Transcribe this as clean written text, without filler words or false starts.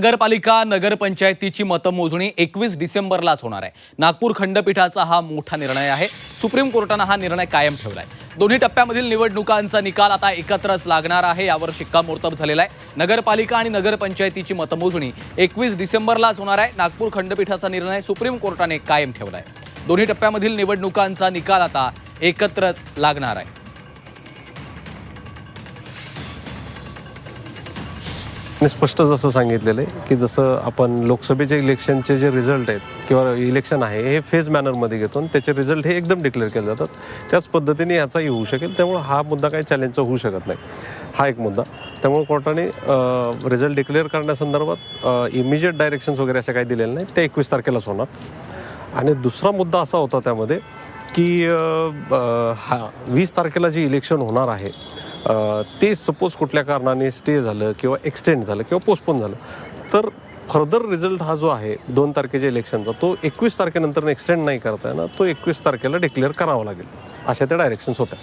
नगरपालिका नगरपंचायतीची मतमोजणी 21 डिसेंबरलाच होणार आहे। नागपूर खंडपीठाचा हा मोठा निर्णय आहे। सुप्रीम कोर्टाने हा निर्णय कायम ठेवलाय। दोन्ही टप्प्यामधील निवडणुकांचा निकाल आता एकत्रच लागणार आहे, यावर शिक्कामोर्तब झालेला आहे। नगरपालिका आणि नगरपंचायतीची मतमोजणी 21 डिसेंबरलाच होणार आहे। नागपूर खंडपीठाचा निर्णय सुप्रीम कोर्टाने कायम ठेवलाय। दोन्ही टप्प्यामधील निवडणुकांचा निकाल आता एकत्रच लागणार आहे। स्पष्ट जसं सांगितलेलं आहे की जसं आपण लोकसभेच्या इलेक्शनचे जे रिझल्ट आहेत किंवा इलेक्शन आहे हे फेज मॅनरमध्ये घेतो आणि त्याचे रिझल्ट हे एकदम डिक्लेअर केले जातात, त्याच पद्धतीने याचाही होऊ शकेल। त्यामुळे हा मुद्दा काही चॅलेंजचा होऊ शकत नाही, हा एक मुद्दा। त्यामुळे कोर्टाने रिझल्ट डिक्लेअर करण्यासंदर्भात इमिजिएट डायरेक्शन्स वगैरे अशा काही दिलेल्या नाही, ते 21 तारखेलाच होणार। आणि दुसरा मुद्दा असा होता त्यामध्ये की 20 तारखेला जे इलेक्शन होणार आहे ते सपोज कुठल्या कारणाने स्टे झालं किंवा एक्सटेंड झालं किंवा पोस्टपोन झालं तर फर्दर रिझल्ट हा जो आहे 2 तारखेच्या इलेक्शनचा तो 21 तारखेनंतर एक्सटेंड नाही करता येणार, तो 21 तारखेला डिक्लेअर करावा लागेल, अशा त्या डायरेक्शन्स होत्या।